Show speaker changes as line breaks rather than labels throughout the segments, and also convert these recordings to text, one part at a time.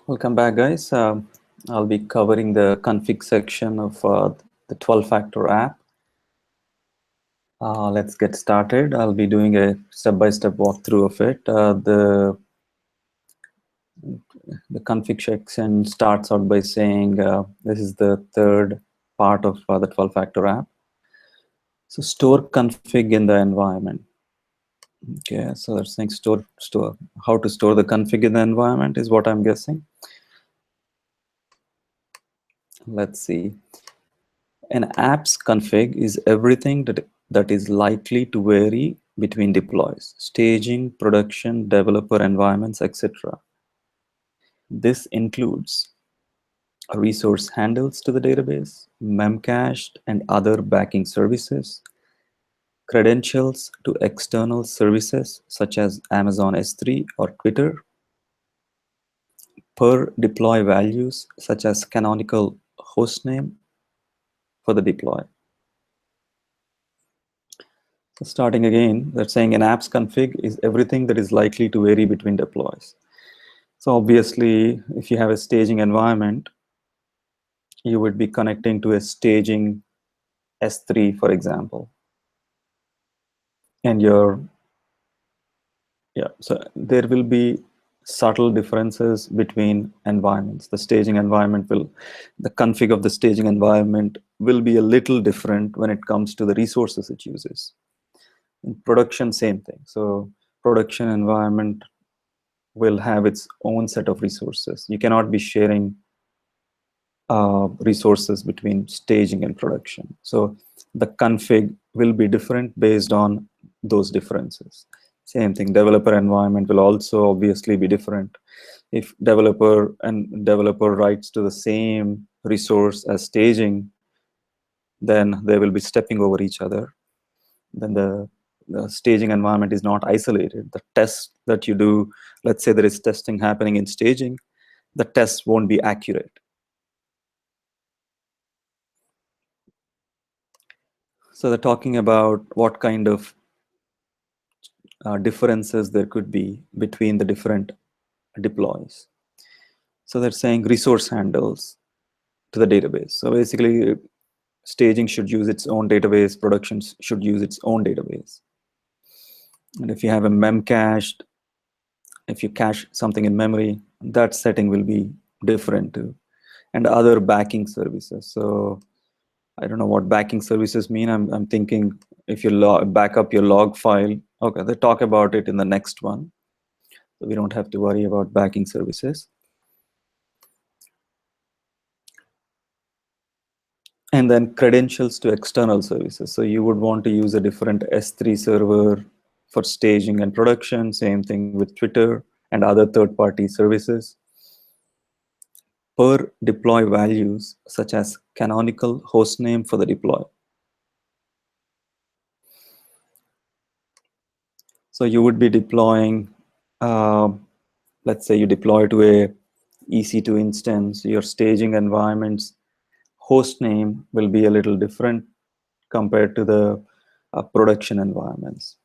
Welcome back, guys. I'll be covering the config section of the 12-factor app. Let's get started. I'll be doing a step-by-step walkthrough of it. The config section starts out by saying this is the third part of the 12-factor app. So store config in the environment. Okay, so that's saying store how to store the config in the environment is what I'm guessing. Let's see. An app's config is everything that is likely to vary between deploys, staging, production, developer environments, etc. This includes resource handles to the database, memcached and other backing services, credentials to external services such as Amazon S3 or Twitter, per deploy values such as canonical hostname for the deploy. So starting again, they're saying an app's config is everything that is likely to vary between deploys. So obviously, if you have a staging environment, you would be connecting to a staging S3, for example. And so there will be subtle differences between environments. The config of the staging environment will be a little different when it comes to the resources it uses. In production, same thing. So production environment will have its own set of resources. You cannot be sharing resources between staging and production. So the config will be different based on those differences. Same thing, developer environment will also obviously be different. If developer writes to the same resource as staging, then they will be stepping over each other. Then the staging environment is not isolated. The test that you do, let's say there is testing happening in staging, the test won't be accurate. So they're talking about what kind of differences there could be between the different deploys. So they're saying resource handles to the database. So basically, staging should use its own database, production should use its own database. And if you have a memcached, if you cache something in memory, that setting will be different too. And other backing services. So I don't know what backing services mean. I'm thinking if you back up your log file, okay, they talk about it in the next one. So we don't have to worry about backing services. And then credentials to external services. So you would want to use a different S3 server for staging and production. Same thing with Twitter and other third-party services. Per deploy values, such as canonical hostname for the deploy. So you would be deploying, let's say you deploy to a EC2 instance, your staging environment's host name will be a little different compared to the production environments.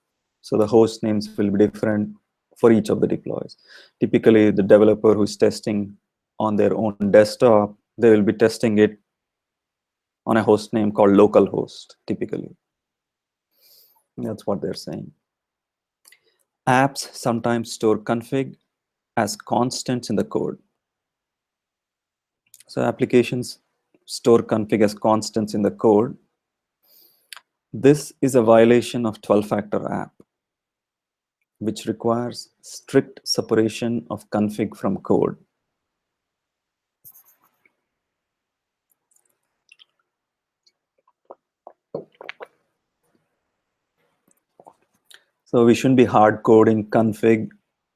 So the host names will be different for each of the deploys. Typically, the developer who's testing on their own desktop, they will be testing it on a host name called localhost, typically. That's what they're saying. Apps sometimes store config as constants in the code. So applications store config as constants in the code. This is a violation of 12-factor app, which requires strict separation of config from code. So we shouldn't be hard coding config.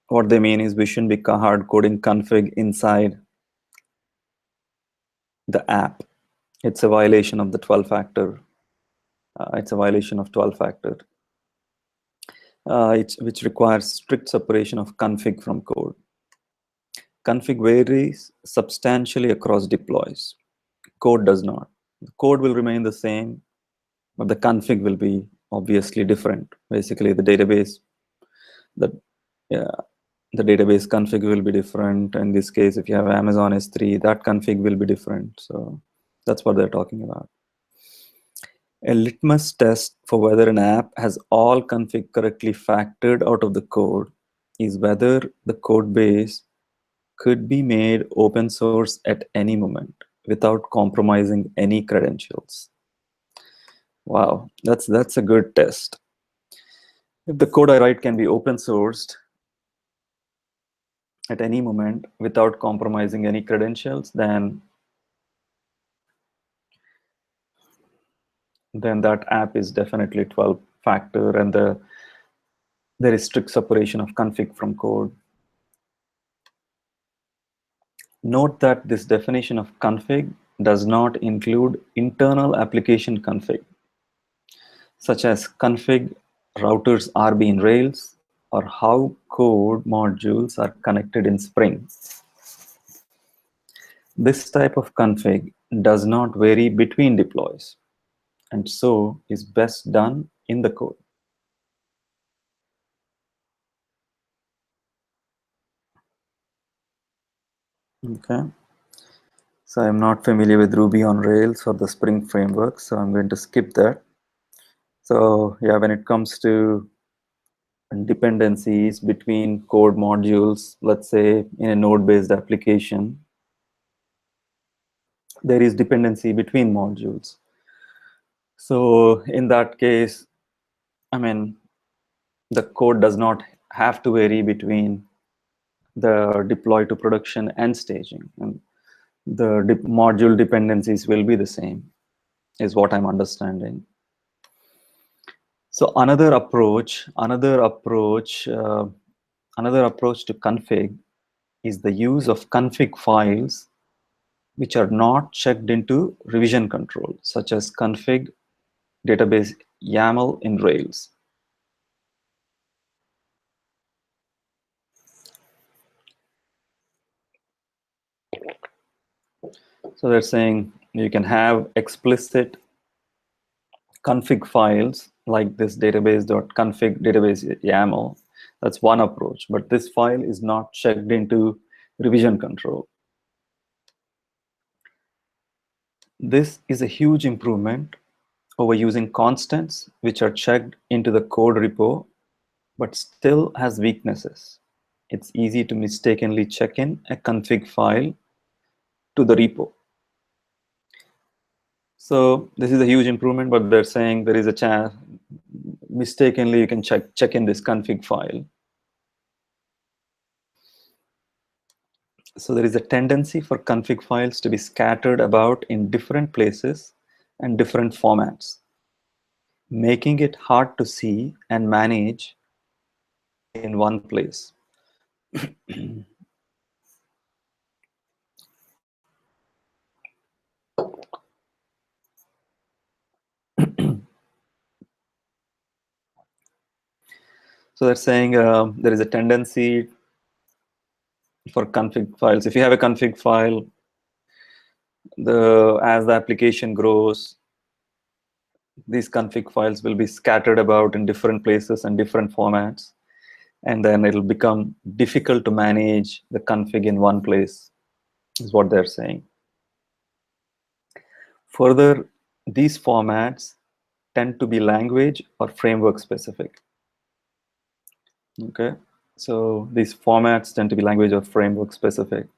What they mean is we shouldn't be hard coding config inside the app. It's a violation of the 12-factor. It's a violation of 12-factor, which requires strict separation of config from code. Config varies substantially across deploys. Code does not. The code will remain the same, but the config will be obviously different. Basically, the database, the the database config will be different. In this case, if you have Amazon S3, that config will be different. So that's what they're talking about. A litmus test for whether an app has all config correctly factored out of the code is whether the code base could be made open source at any moment without compromising any credentials. Wow, that's a good test. If the code I write can be open sourced at any moment without compromising any credentials, then that app is definitely 12 factor, and there is strict separation of config from code. Note that this definition of config does not include internal application config, such as config routers RB in Rails or how code modules are connected in Spring. This type of config does not vary between deploys, and so is best done in the code. Okay. So I'm not familiar with Ruby on Rails or the Spring framework, so I'm going to skip that. So yeah, when it comes to dependencies between code modules, let's say in a node-based application, there is dependency between modules. So in that case, I mean, the code does not have to vary between the deploy to production and staging, and the module dependencies will be the same, is what I'm understanding. So another approach to config is the use of config files which are not checked into revision control, such as config database YAML in Rails. So they're saying you can have explicit config files like this database.config database YAML. That's one approach, but this file is not checked into revision control. This is a huge improvement over using constants which are checked into the code repo but still has weaknesses. It's easy to mistakenly check in a config file to the repo. So this is a huge improvement, but they're saying there is a chance mistakenly you can check in this config file. So there is a tendency for config files to be scattered about in different places and different formats, making it hard to see and manage in one place. So they're saying there is a tendency for config files. If you have a config file, as the application grows, these config files will be scattered about in different places and different formats, and then it'll become difficult to manage the config in one place, is what they're saying. Further, these formats tend to be language or framework specific. Okay, so these formats tend to be language or framework specific.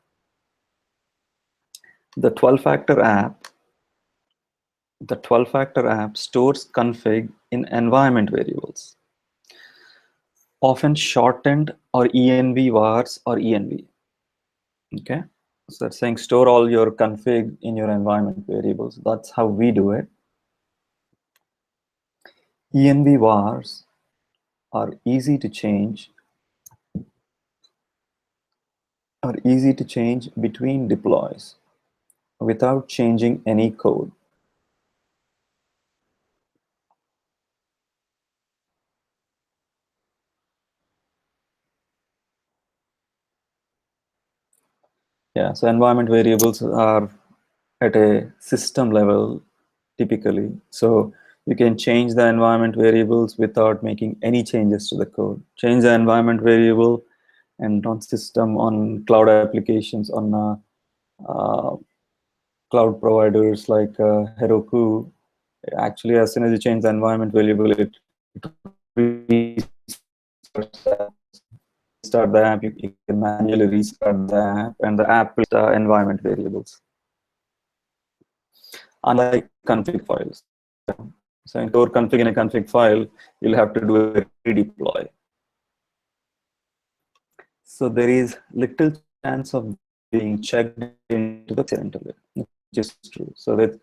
The 12-factor app stores config in environment variables, often shortened or env vars or env. Okay, so that's saying store all your config in your environment variables. That's how we do it. Env vars are easy to change between deploys without changing any code. Yeah, so environment variables are at a system level typically. So you can change the environment variables without making any changes to the code. Change the environment variable and on system, on cloud applications, on uh, cloud providers like Heroku. Actually, as soon as you change the environment variable, it restarts the app. Restart the app, you can manually restart the app, and the app will the environment variables. Unlike config files. So in core config in a config file, you'll have to do a redeploy. So there is little chance of being checked into the interval, which is true. So that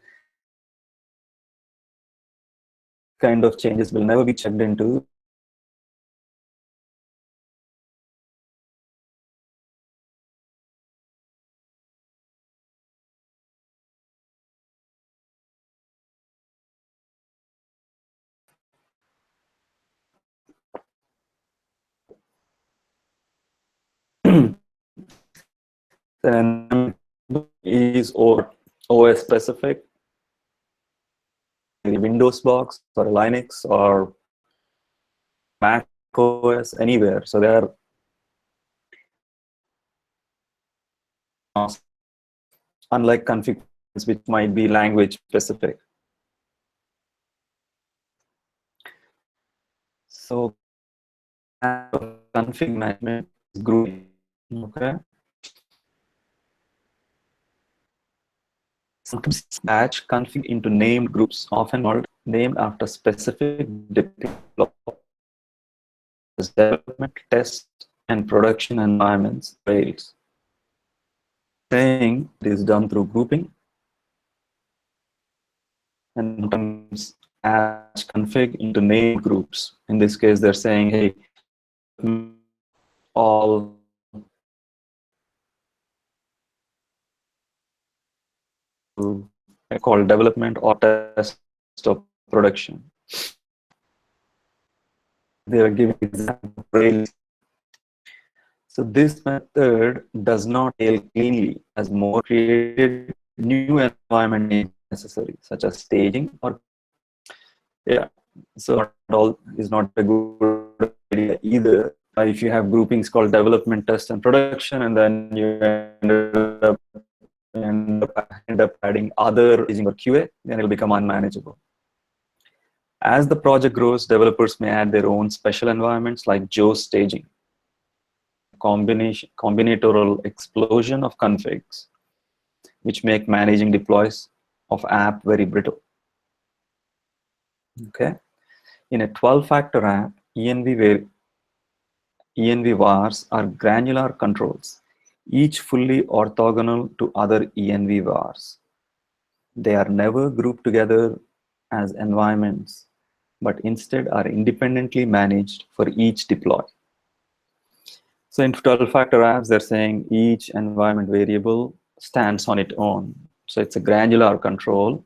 kind of changes will never be checked into. Then is or OS specific, Windows box or Linux or Mac OS, anywhere. So they are unlike config which might be language specific. So config management is grouping. Okay. Sometimes batch config into named groups, often called named after specific development, test, and production environments fails. Saying it is done through grouping, and sometimes batch config into named groups. In this case, they're saying, hey, all called development or test of production. They are giving examples. So this method does not scale cleanly as more created new environment names necessary, such as staging or so all is not a good idea either. If you have groupings called development, test, and production, and then you end up adding other staging or QA, then it'll become unmanageable. As the project grows, developers may add their own special environments like Joe's staging. Combinatorial explosion of configs, which make managing deploys of app very brittle. Okay, in a 12-factor app, env vars are granular controls, each fully orthogonal to other env vars. They are never grouped together as environments, but instead are independently managed for each deploy. So in 12-factor apps, they're saying each environment variable stands on its own. So it's a granular control.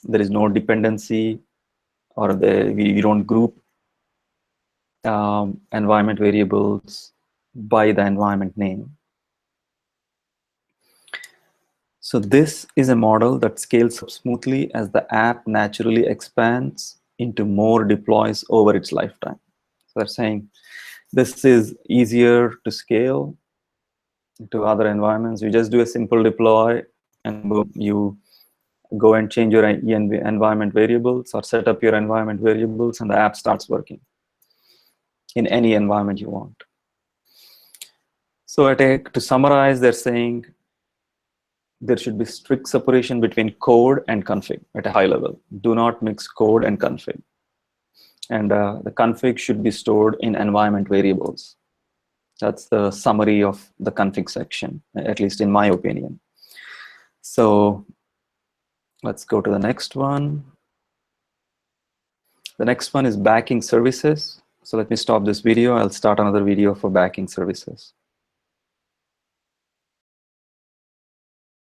There is no dependency, or we don't group environment variables by the environment name. So this is a model that scales up smoothly as the app naturally expands into more deploys over its lifetime. So they're saying this is easier to scale to other environments. You just do a simple deploy and you go and change your environment variables or set up your environment variables, and the app starts working in any environment you want. So to summarize, they're saying there should be strict separation between code and config at a high level. Do not mix code and config. And the config should be stored in environment variables. That's the summary of the config section, at least in my opinion. So let's go to the next one. The next one is backing services. So let me stop this video. I'll start another video for backing services.